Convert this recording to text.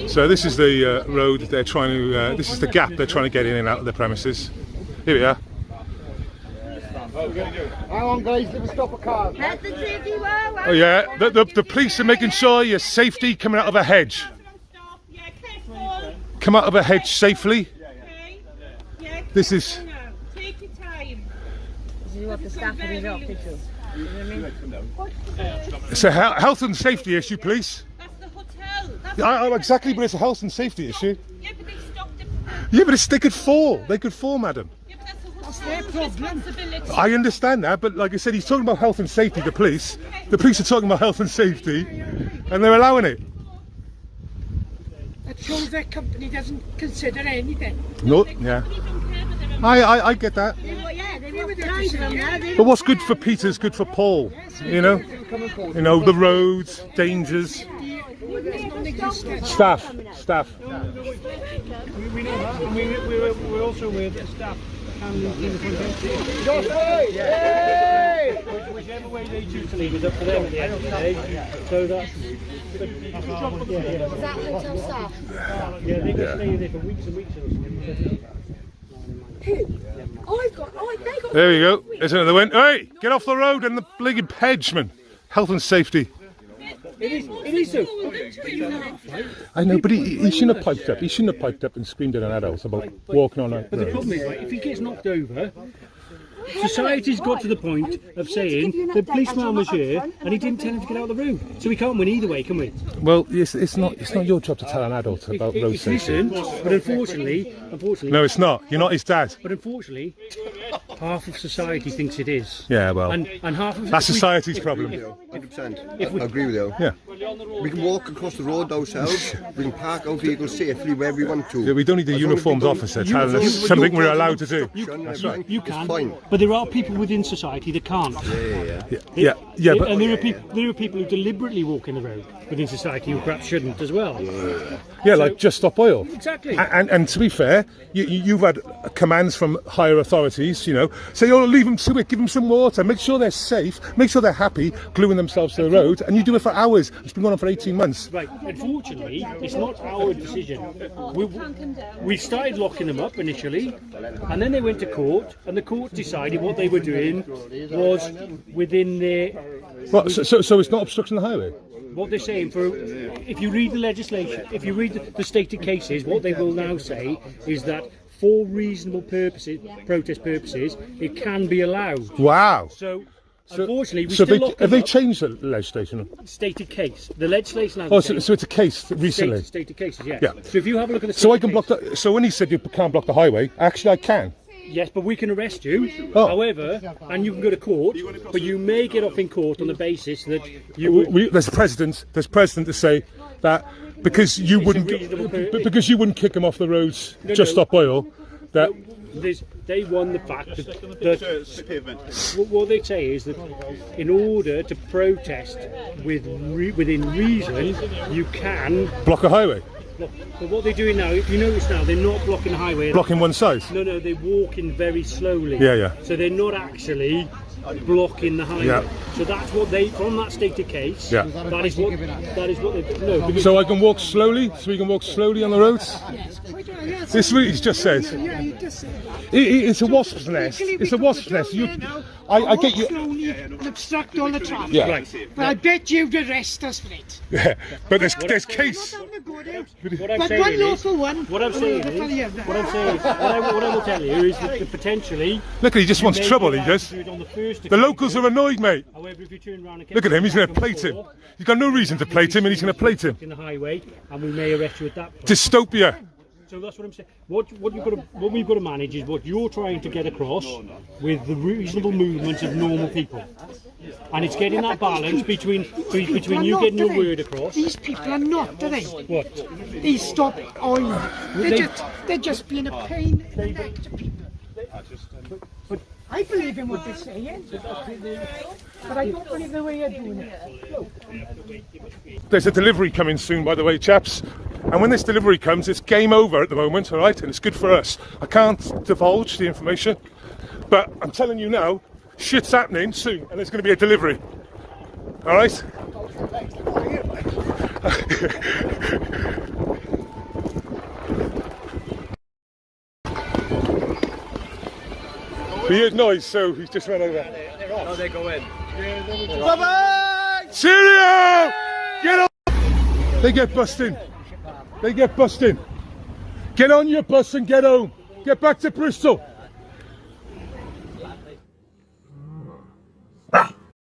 So this is the road they're trying to, this is the gap they're trying to get in and out of the premises. Here we are. Hang on guys, let me stop a car. Oh yeah, the police are making sure your safety coming out of a hedge. Come out of a hedge safely. This is... Take your time. This is what the staff are up to. It's a health and safety issue, police. That's the hotel. Exactly, but it's a health and safety issue. Yeah, but they stopped it. Yeah, but they could fall. They could fall, madam. Yeah, but that's the hotel's responsibility. I understand that, but like I said, he's talking about health and safety, the police. The police are talking about health and safety, and they're allowing it. That shows their company doesn't consider anything. No, yeah. I get that. But what's good for Peter is good for Paul, you know? You know, the roads, dangers. Staff. We know that, and we're also aware that the staff can leave the front end. Whichever way they choose to leave is up to them at the end of the day. So that's... Is that hotel staff? Yeah, they can stay there for weeks and weeks. There you go. There's another one. Hey, get off the road and the bleeding hedgeman. Health and safety. It is so. I know, but he shouldn't have piped up. He shouldn't have piped up and screamed at an adult about walking on a road. But the problem is, right, if he gets knocked over, society's got to the point of saying the policeman was here and he didn't tell him to get out of the room. So we can't win either way, can we? Well, it's not your job to tell an adult about road It safety. isn't, but unfortunately... No, it's not. You're not his dad. But unfortunately, half of society thinks it is. Yeah, well, And half of that's society's problem. 100%. If we- I agree with you. Yeah. We can walk across the road ourselves. We can park our vehicles safely where we want to. Yeah, we don't need the uniformed officer telling us something we're allowed to do. That's right. You It's can, fine. but there are people within society that can't. Yeah, but And there are people who deliberately walk in the road within society who perhaps shouldn't as well. yeah, like just stop oil. Exactly. And to be fair, you've had commands from higher authorities, you know, say, oh, leave them to it, give them some water, make sure they're safe, make sure they're happy, gluing themselves to the road, and you do it for hours. It's been going on for 18 months. Right, unfortunately, it's not our decision. We started locking them up initially, and then they went to court, and the court decided what they were doing was within their... Well, so it's not obstruction of the highway? What they're saying, if you read the legislation, if you read the stated cases, what they will now say is that for reasonable purposes, protest purposes, it can be allowed. Wow. So unfortunately, we So still lock have them they up. changed the legislation? Stated case. The legislation has Oh, so it's a case recently. stated cases, yeah. Yeah. So if you have a look at the So I stated can block case- the. So when he said you can't block the highway, actually I can. Yes, but we can arrest you. Oh. However, and you can go to court, but you may get off in court on the basis that you. There's precedent to say that because you wouldn't kick him off the roads, just stop oil. That They won the fact that what they say is that in order to protest within reason, you can block a highway, But what they're doing now, if you notice now, they're not blocking the highway. blocking one side. No, they're walking very slowly. Yeah. So they're not actually blocking the highway. Yeah. So that's what they, from that stated case. Yeah. That is what they. No. Because So I can walk slowly. So we can walk slowly on the roads. This is what he just said. It's a wasp's nest. It's a wasp's nest. I get you. Slowly obstruct all the traffic. Yeah. Right. But I bet you'd arrest us for it. Yeah. But there's case. Not on the go there. what I'm But saying one is, lawful one. what I'm saying is, what I will tell you is that potentially. Look, he just wants you may trouble. be He allowed does. to do it on the first The occasion. locals are annoyed, mate. However, if you turn around and Look at him. He's going to plate him. He's got no reason to plate him, and he's going to plate him. in the highway, and we may arrest you at that point. Dystopia. So that's what I'm saying. What we've got to manage is what you're trying to get across with the reasonable movements of normal people, and it's getting that balance between you getting your word across. These people are not, are they? What? They stop oil. They're just being a pain in the neck to people. But I believe in what they're saying, but I don't believe the way you're doing it. There's a delivery coming soon, by the way, chaps. And when this delivery comes, it's game over at the moment, all right? And it's good for us. I can't divulge the information, but I'm telling you now, shit's happening soon, and there's going to be a delivery. All right. He heard noise, so he's just run over. Oh, they go in. Bye-bye! Cheerio! Get on! They get busting. They get busting. Get on your bus and get home. Get back to Bristol.